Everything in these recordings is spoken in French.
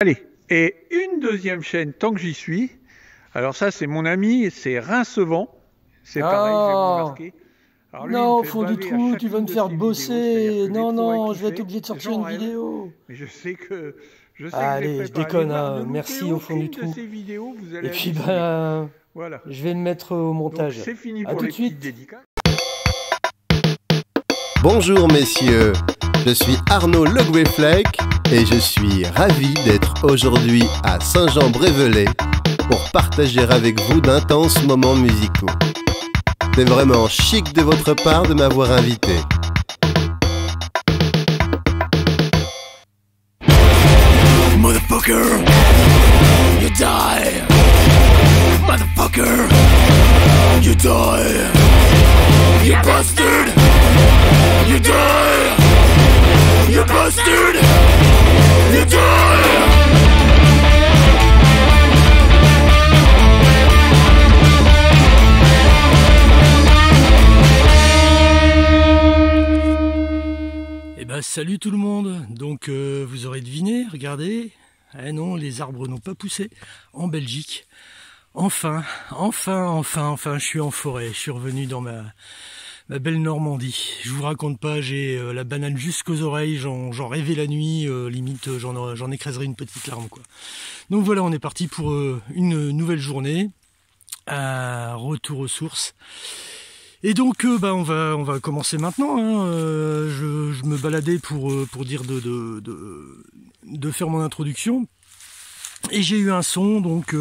Allez, et une deuxième chaîne, tant que j'y suis. Alors ça, c'est mon ami, c'est Rincevent. C'est pareil, je vais vous marquer. Alors lui, Non, il au me fait fond du baver à trou, tu vas chacune me de faire ses vidéos, c'est-à-dire bosser. que les Non, pros non, qu'il je vais être fait, obligé de sortir j'en une rêve. vidéo. Mais je sais que je les Allez, je ferai pas. Allez déconne, voir, ne hein. loupez Merci au fond du aucune de trou. ces vidéos, vous allez Et puis, halluciner. Voilà. je vais le mettre au Donc montage. c'est fini À pour tout les de petites suite. dédicaces. Bonjour messieurs, je suis Arnaud Le Goueflec et je suis ravi d'être aujourd'hui à Saint-Jean-Brévelay pour partager avec vous d'intenses moments musicaux. C'est vraiment chic de votre part de m'avoir invité. Motherfucker, you die. Motherfucker, you die. You bastard, you die. You bastard, you die. Eh ben, salut tout le monde. Donc, vous aurez deviné, regardez. Eh non, les arbres n'ont pas poussé en Belgique. Enfin, je suis en forêt. Je suis revenu dans ma belle Normandie. Je vous raconte pas, j'ai la banane jusqu'aux oreilles. J'en rêvais la nuit. Limite, j'en écraserais une petite larme, quoi. Donc voilà, on est parti pour une nouvelle journée. Retour aux sources. Et donc, on va commencer maintenant. Hein. Je me baladais pour dire de faire mon introduction. Et j'ai eu un son, donc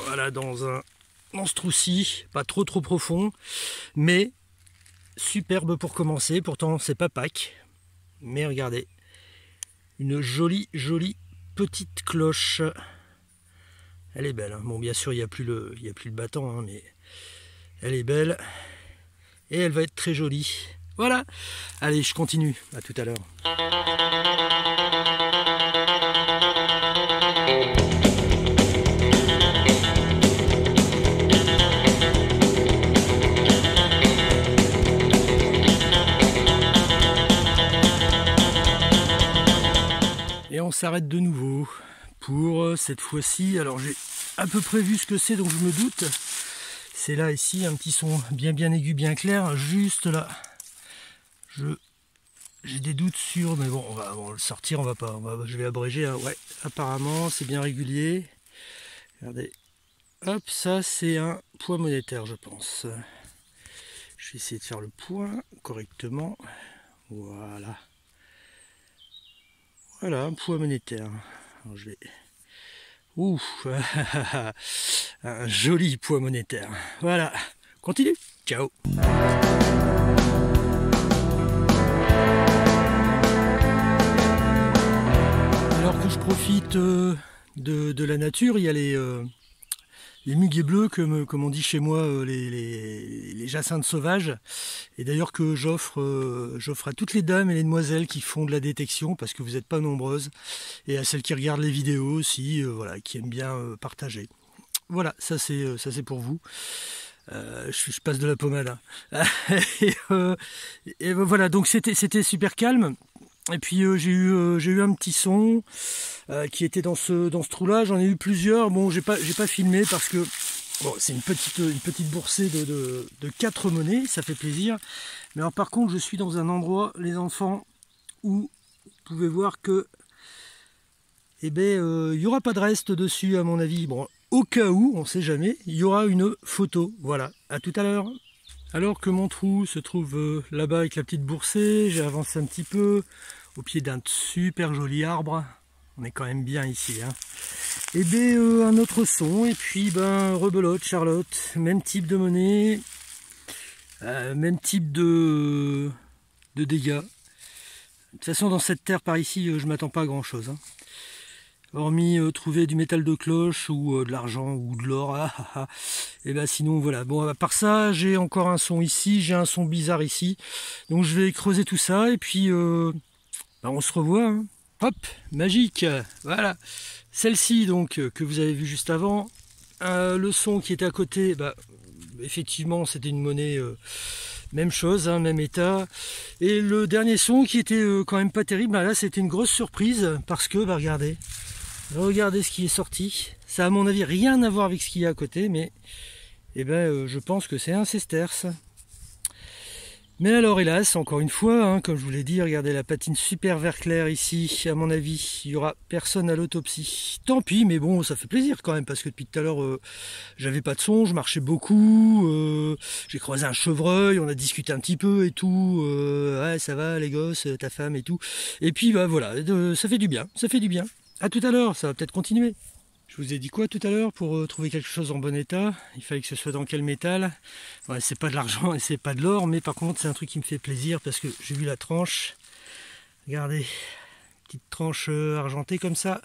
voilà, dans ce trou-ci, pas trop profond, mais superbe pour commencer. Pourtant, c'est pas Pâques, mais regardez, une jolie petite cloche. Elle est belle. Hein. Bon, bien sûr, il y a plus le battant, hein, mais elle est belle. Et elle va être très jolie. Voilà. Allez, je continue. À tout à l'heure. Et on s'arrête de nouveau pour cette fois-ci. Alors j'ai à peu près vu ce que c'est, donc je me doute. C'est là, ici, un petit son bien aigu, bien clair, juste là. J'ai des doutes sur, mais bon, on va le sortir, je vais abréger. Hein. Ouais, apparemment, c'est bien régulier. Regardez. Hop, ça, c'est un poids monétaire, je pense. Je vais essayer de faire le point correctement. Voilà. Voilà, un poids monétaire. Alors, je vais... Ouh, un joli poids monétaire. Voilà, continue. Ciao. Alors que je profite de la nature, il y a les muguets bleus, comme on dit chez moi, les jacinthes sauvages. Et d'ailleurs que j'offre à toutes les dames et les demoiselles qui font de la détection, parce que vous n'êtes pas nombreuses, et à celles qui regardent les vidéos aussi, voilà, qui aiment bien partager. Voilà, ça c'est pour vous. Je passe de la pommade. Hein. et voilà, donc c'était super calme. Et puis j'ai eu un petit son qui était dans ce trou-là. J'en ai eu plusieurs. Bon, j'ai pas filmé parce que bon, c'est une petite boursée de 4 monnaies, ça fait plaisir. Mais alors par contre, je suis dans un endroit, les enfants, où vous pouvez voir que il y aura pas de reste dessus à mon avis. Bon, au cas où, on sait jamais, il y aura une photo. Voilà, à tout à l'heure. Alors que mon trou se trouve là-bas avec la petite boursée, j'ai avancé un petit peu au pied d'un super joli arbre. On est quand même bien ici. Hein. Et un autre son, et puis rebelote, Charlotte, même type de monnaie, même type de dégâts. De toute façon, dans cette terre par ici, je m'attends pas à grand chose. Hein. Hormis trouver du métal de cloche ou de l'argent ou de l'or. Et sinon voilà. Bon, à part ça, j'ai encore un son ici, j'ai un son bizarre ici. Donc je vais creuser tout ça et puis on se revoit. Hein. Hop, magique. Voilà. Celle-ci donc que vous avez vu juste avant. Le son qui était à côté, effectivement c'était une monnaie même chose, hein, même état. Et le dernier son qui était quand même pas terrible, là c'était une grosse surprise parce que regardez. Regardez ce qui est sorti. Ça a à mon avis rien à voir avec ce qu'il y a à côté, mais je pense que c'est un sesterce. Mais alors hélas, encore une fois, hein, comme je vous l'ai dit, regardez la patine super vert clair ici. À mon avis, il n'y aura personne à l'autopsie. Tant pis, mais bon, ça fait plaisir quand même, parce que depuis tout à l'heure, j'avais pas de son, je marchais beaucoup, j'ai croisé un chevreuil, on a discuté un petit peu et tout. Ouais, ça va les gosses, ta femme et tout. Et puis bah voilà, ça fait du bien, ça fait du bien. À tout à l'heure, ça va peut-être continuer. Je vous ai dit quoi tout à l'heure pour trouver quelque chose en bon état? Il fallait que ce soit dans quel métal? Ouais, c'est pas de l'argent et c'est pas de l'or, mais par contre c'est un truc qui me fait plaisir parce que j'ai vu la tranche. Regardez, petite tranche argentée comme ça.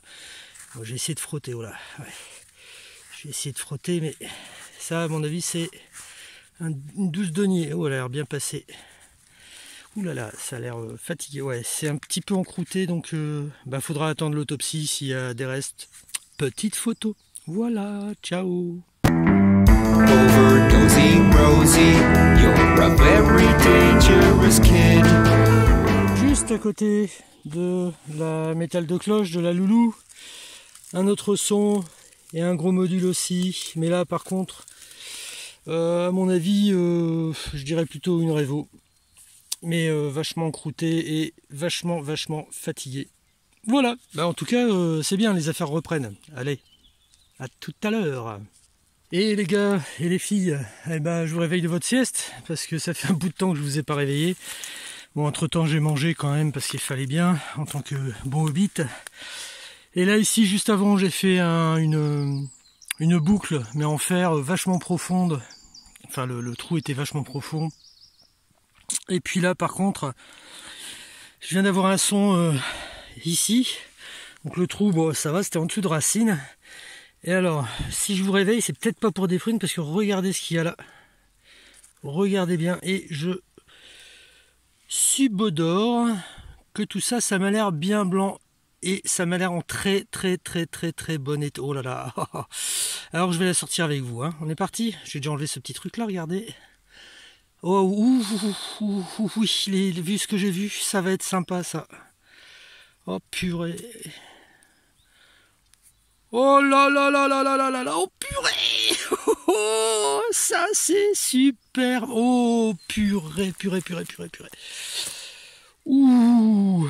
Bon, j'ai essayé de frotter, voilà. Ouais. J'ai essayé de frotter, mais ça à mon avis c'est une douce denier. Oh, elle a l'air bien passée. Ouh là là, ça a l'air fatigué. Ouais, c'est un petit peu encrouté, donc faudra attendre l'autopsie s'il y a des restes. Petite photo. Voilà, ciao. Overdosing Rosie, you're a very dangerous kid. Juste à côté de la métal de cloche de la Loulou, un autre son et un gros module aussi. Mais là, par contre, à mon avis, je dirais plutôt une Revo. Mais vachement encrouté et vachement fatigué. Voilà, en tout cas c'est bien, les affaires reprennent. Allez, à tout à l'heure. Et les gars et les filles, je vous réveille de votre sieste, parce que ça fait un bout de temps que je vous ai pas réveillé. Bon, entre temps j'ai mangé quand même, parce qu'il fallait bien, en tant que bon hobbit. Et là ici, juste avant, j'ai fait une boucle, mais en fer vachement profonde. Enfin, le trou était vachement profond. Et puis là, par contre, je viens d'avoir un son... ici, donc le trou, bon ça va, c'était en dessous de racine. Et alors, si je vous réveille, c'est peut-être pas pour des prunes, parce que regardez ce qu'il y a là. Regardez bien, et je subodore que tout ça, ça m'a l'air bien blanc, et ça m'a l'air en très bon état. Oh là là. Alors je vais la sortir avec vous, hein. On est parti. J'ai déjà enlevé ce petit truc là, regardez. Oh, oui, vu ce que j'ai vu, ça va être sympa ça. Oh purée. Oh là là là là là là là là. Oh purée. Oh, ça c'est super. Oh purée. Ouh.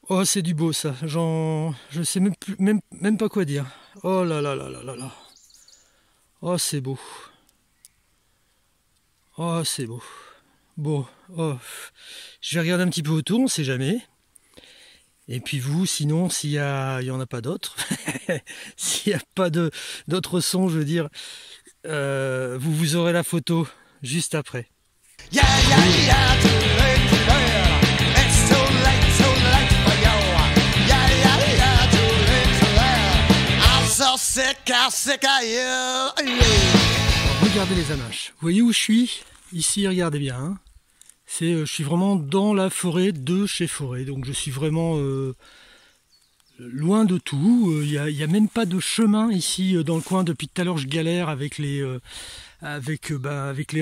Oh c'est du beau ça. Je sais même pas quoi dire. Oh là là là là là là. Oh c'est beau. Oh c'est beau. Bon, je vais regarder un petit peu autour, on sait jamais. Et puis vous, sinon, il y en a pas d'autres, s'il n'y a pas d'autres sons, je veux dire, vous aurez la photo juste après. Yeah, yeah, yeah, too late to learn. It's too late for you. Yeah, yeah, yeah, too late to learn. I'm so sick of you. Alors, regardez les anaches. Vous voyez où je suis? Ici, regardez bien. Hein. Je suis vraiment dans la forêt de chez Forêt, donc je suis vraiment loin de tout. Il y a même pas de chemin ici dans le coin. Depuis tout à l'heure, je galère avec les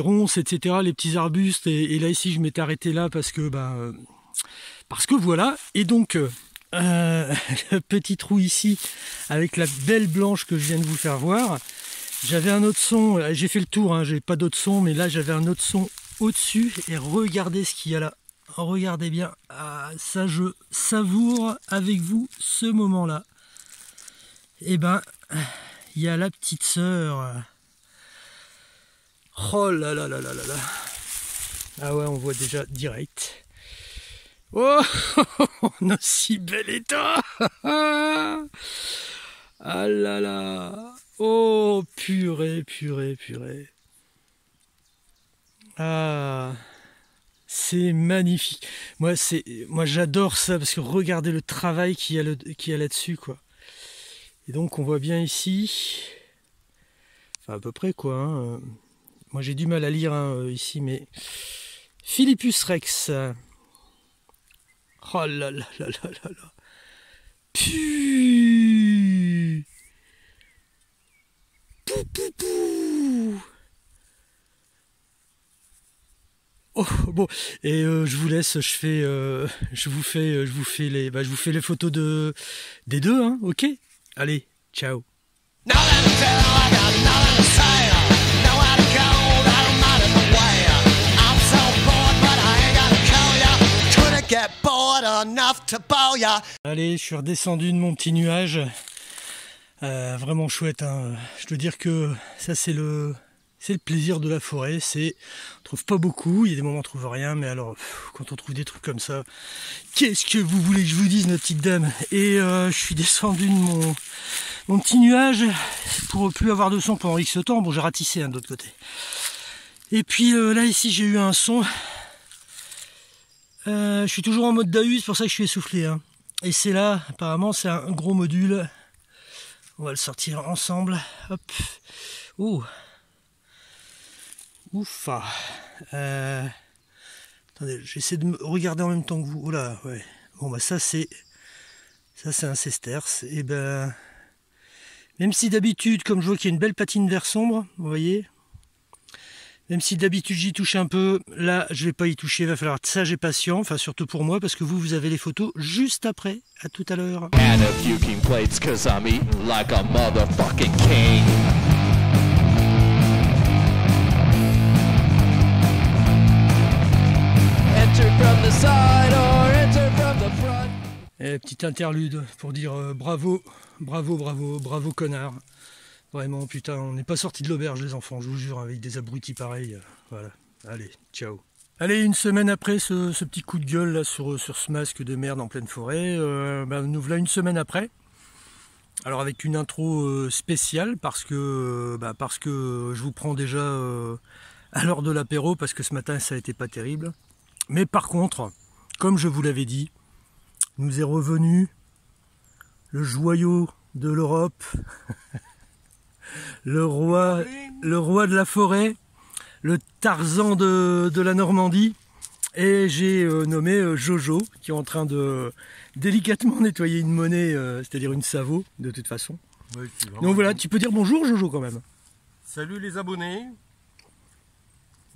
ronces, etc., les petits arbustes. Et là ici, je m'étais arrêté là parce que voilà. Et donc le petit trou ici avec la belle blanche que je viens de vous faire voir. J'avais un autre son. J'ai fait le tour. Hein, j'ai pas d'autre son, mais là j'avais un autre son au-dessus, et regardez ce qu'il y a là. Regardez bien, ça je savoure avec vous ce moment là. Et il y a la petite sœur. Oh là là là là là là. Ah ouais, on voit déjà direct. Oh, en aussi bel état. Ah là là. Oh purée. Ah, c'est magnifique. Moi j'adore ça parce que regardez le travail qu'il y a là-dessus, quoi. Et donc on voit bien ici, enfin à peu près quoi. Hein. Moi j'ai du mal à lire ici, mais Philippus rex. Oh là là là là là là. Puh. Pou. Oh Bon, et je vous laisse, je vous fais les photos des deux, hein, ok? Allez, ciao. Allez, je suis redescendu de mon petit nuage. Vraiment chouette, hein. Je dois dire que ça c'est le plaisir de la forêt. On trouve pas beaucoup, il y a des moments où on trouve rien, mais alors quand on trouve des trucs comme ça, qu'est-ce que vous voulez que je vous dise, ma petite dame? Et je suis descendu de mon petit nuage pour plus avoir de son pendant X temps. Bon, j'ai ratissé de l'autre côté. Et puis là ici j'ai eu un son. Je suis toujours en mode DAU, c'est pour ça que je suis essoufflé, hein. Et c'est là, apparemment c'est un gros module. On va le sortir ensemble. Hop. Ouh. Ouffa. Attendez, j'essaie de me regarder en même temps que vous. Oh là, ouais. Bon bah ça c'est un sesterce. Et ben, même si d'habitude, comme je vois qu'il y a une belle patine vert sombre, vous voyez. Même si d'habitude j'y touche un peu, là je vais pas y toucher, il va falloir être sage et patient, enfin surtout pour moi, parce que vous avez les photos juste après. À tout à l'heure. And a few king plates, 'cause I'm eating like a motherfucking king. Enter from the side or enter from the front. Et petite interlude pour dire bravo connard. Vraiment, putain, on n'est pas sorti de l'auberge, les enfants, je vous jure, avec des abrutis pareils. Voilà, allez, ciao. Allez, une semaine après ce petit coup de gueule là sur ce masque de merde en pleine forêt, nous voilà une semaine après. Alors avec une intro spéciale parce que je vous prends déjà à l'heure de l'apéro, parce que ce matin ça a été pas terrible. Mais par contre, comme je vous l'avais dit, nous est revenu le joyau de l'Europe. Le roi de la forêt, le Tarzan de la Normandie, et j'ai nommé Jojo, qui est en train de délicatement nettoyer une monnaie, c'est-à-dire une Savo, de toute façon. Ouais, donc voilà, tu peux dire bonjour Jojo quand même. Salut les abonnés.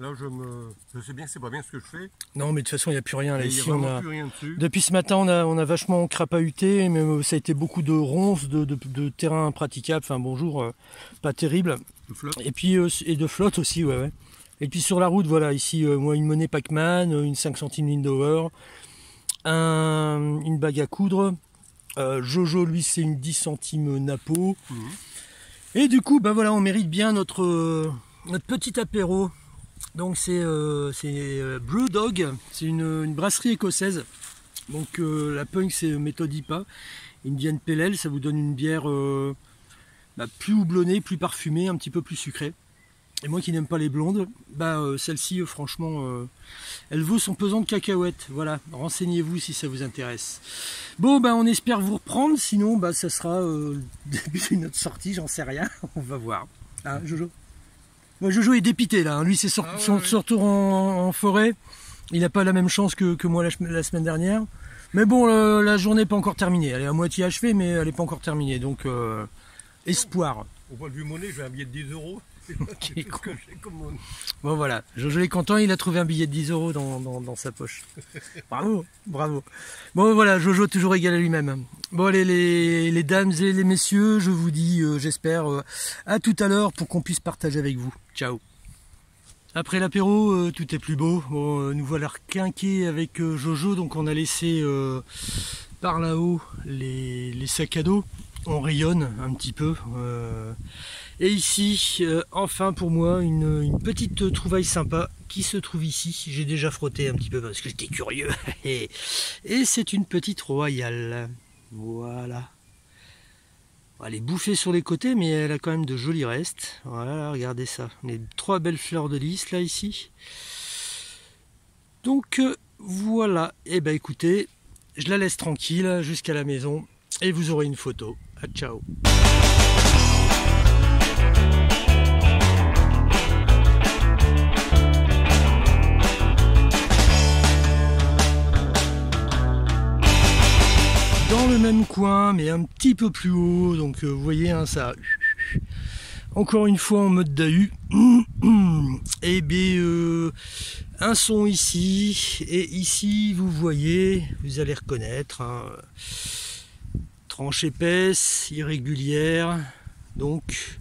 Là je sais bien que c'est pas bien ce que je fais. Non mais de toute façon il n'y a plus rien là. Ici, plus rien dessus. Depuis ce matin on a vachement crapahuté, mais ça a été beaucoup de ronces, de terrain impraticable, enfin bonjour, pas terrible. De flotte. Et puis et de flotte aussi, ouais. Et puis sur la route, voilà, ici moi une monnaie Pac-Man, une 5 centimes Lindauer, une bague à coudre. Jojo lui c'est une 10 centimes Napo. Et du coup voilà, on mérite bien notre petit apéro. Donc c'est Brewdog, c'est une brasserie écossaise. Donc la punk c'est méthode IPA, Indian Pale Ale, ça vous donne une bière plus houblonnée, plus parfumée, un petit peu plus sucrée. Et moi qui n'aime pas les blondes, celle-ci franchement elle vaut son pesant de cacahuètes. Voilà, renseignez-vous si ça vous intéresse. Bon on espère vous reprendre, sinon ça sera le début d'une autre sortie, j'en sais rien, on va voir. Hein, Jojo? Moi Jojo est dépité là, lui c'est son retour en forêt, il n'a pas la même chance que moi la semaine dernière. Mais bon, la journée n'est pas encore terminée, elle est à moitié achevée mais elle n'est pas encore terminée, donc espoir. Au point de vue monnaie, j'ai un billet de 10 €. Okay, cool. Bon voilà, Jojo est content, il a trouvé un billet de 10 € dans sa poche. Bravo. Bon voilà, Jojo toujours égal à lui-même. Bon allez les dames et les messieurs, je vous dis, j'espère, à tout à l'heure pour qu'on puisse partager avec vous. Ciao. Après l'apéro, tout est plus beau. Bon, nous voilà requinqués avec Jojo, donc on a laissé par là-haut les sacs à dos. On rayonne un petit peu. Et ici, enfin pour moi, une petite trouvaille sympa qui se trouve ici. J'ai déjà frotté un petit peu parce que j'étais curieux. Et c'est une petite royale. Voilà. Elle est bouffée sur les côtés, mais elle a quand même de jolis restes. Voilà, regardez ça. On a 3 belles fleurs de lys là, ici. Donc, voilà. Et écoutez, je la laisse tranquille jusqu'à la maison. Et vous aurez une photo. Ah, ciao. Dans le même coin, mais un petit peu plus haut, donc vous voyez, ça encore une fois en mode DAU. Et bien un son ici, et ici vous voyez, vous allez reconnaître, hein, tranche épaisse, irrégulière, donc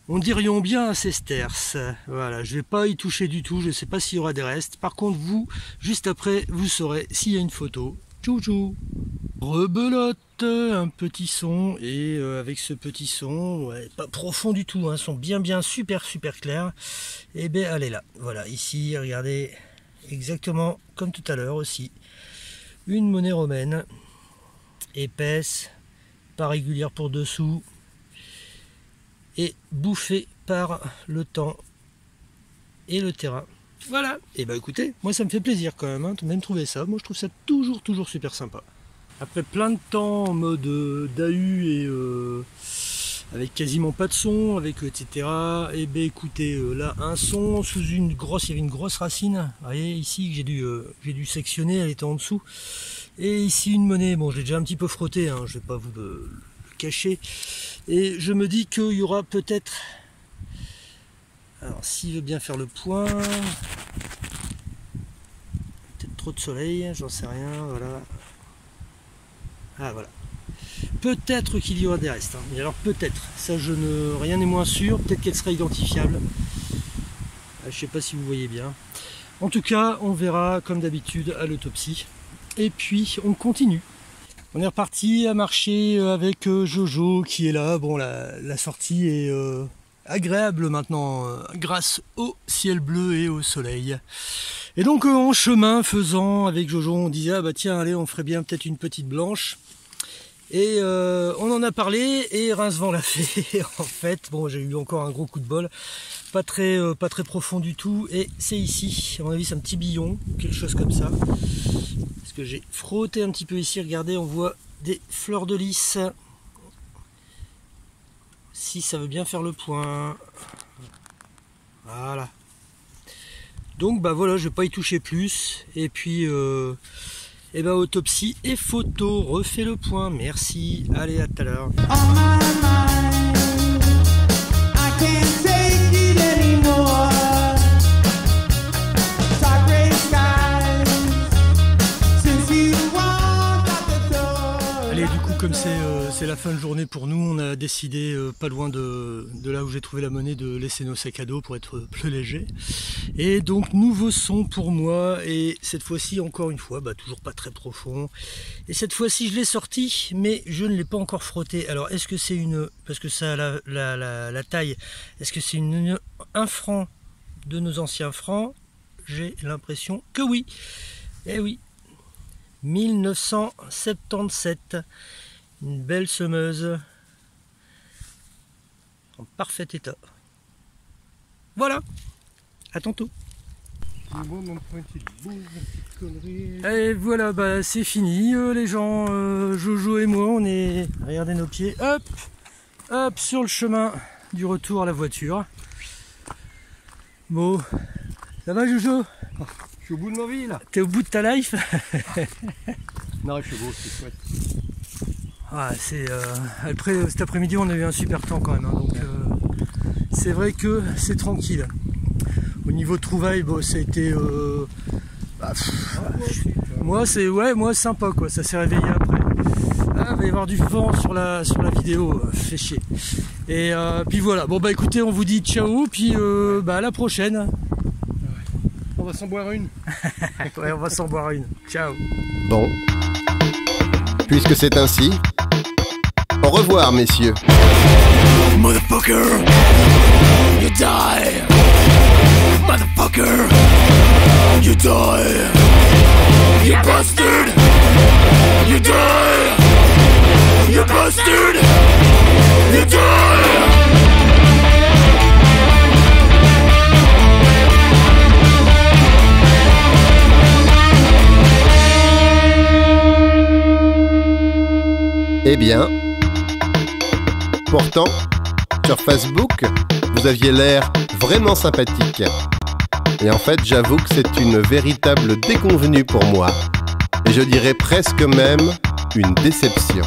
on dirions bien à ces sterces. Voilà, je vais pas y toucher du tout, je ne sais pas s'il y aura des restes. Par contre vous, juste après, vous saurez s'il y a une photo. Tchou tchou. Rebelote, un petit son, et avec ce petit son, ouais, pas profond du tout, un son bien super clair. Et bien elle est là, voilà, ici, regardez, exactement comme tout à l'heure aussi. Une monnaie romaine, épaisse, pas régulière pour dessous, et bouffée par le temps et le terrain. Voilà, et bah écoutez, moi ça me fait plaisir quand même, hein, de même trouver ça. Moi je trouve ça toujours super sympa. Après plein de temps en mode DAU et avec quasiment pas de son, avec etc. Et bah écoutez, là un son sous une grosse, il y avait une grosse racine. Vous voyez ici j'ai dû sectionner, elle était en dessous. Et ici une monnaie, bon j'ai déjà un petit peu frotté, hein, je vais pas vous le cacher. Et je me dis qu'il y aura peut-être, alors s'il veut bien faire le point, peut-être trop de soleil, j'en sais rien, voilà. Ah voilà. Peut-être qu'il y aura des restes, hein. Mais alors peut-être, ça rien n'est moins sûr, peut-être qu'elle sera identifiable. Je sais pas si vous voyez bien. En tout cas, on verra comme d'habitude à l'autopsie. Et puis on continue. On est reparti à marcher avec Jojo qui est là. Bon, la sortie est agréable maintenant grâce au ciel bleu et au soleil. Et donc en chemin faisant avec Jojo, on disait ah bah tiens allez on ferait bien peut-être une petite blanche. Et on en a parlé et Rincevent l'a fait en fait. Bon j'ai eu encore un gros coup de bol, pas très profond du tout. Et c'est ici, à mon avis c'est un petit billon, quelque chose comme ça. Parce que j'ai frotté un petit peu ici, regardez, on voit des fleurs de lys. Si ça veut bien faire le point. Voilà. Donc bah voilà, je vais pas y toucher plus. Et puis et bah autopsie et photo, refait le point. Merci, allez à tout à l'heure. Allez, du coup comme c'est la fin de journée pour nous, on a décidé pas loin de là où j'ai trouvé la monnaie de laisser nos sacs à dos pour être plus léger. Et donc nouveau son pour moi, et cette fois-ci encore une fois, bah, toujours pas très profond. Et cette fois-ci je l'ai sorti, mais je ne l'ai pas encore frotté. Alors est-ce que c'est une, parce que ça a la taille, est-ce que c'est un franc de nos anciens francs? J'ai l'impression que oui. Eh oui. 1977, une belle semeuse en parfait état. Voilà, à tantôt. Et voilà, bah, c'est fini les gens, Jojo et moi on est, regardez nos pieds, hop, hop sur le chemin du retour à la voiture. Bon, ça va Jojo? Je suis au bout de ma vie là. T'es au bout de ta life? Non, je suis beau, c'est chouette. Ah, après cet après-midi on a eu un super temps quand même, hein, donc c'est vrai que c'est tranquille. Au niveau de trouvailles, bon, ça a été moi sympa quoi, ça s'est réveillé après. Ah, il va y avoir du vent sur la vidéo, fait chier. Et puis voilà, bon bah écoutez, on vous dit ciao, puis bah à la prochaine. On va s'en boire une. Ouais, on va s'en boire une. Ciao. Bon, puisque c'est ainsi, au revoir messieurs. Motherfucker, you die. Motherfucker, you die. You bastard, you die. You bastard, you die. Eh bien, pourtant, sur Facebook, vous aviez l'air vraiment sympathique. Et en fait, j'avoue que c'est une véritable déconvenue pour moi. Et je dirais presque même une déception.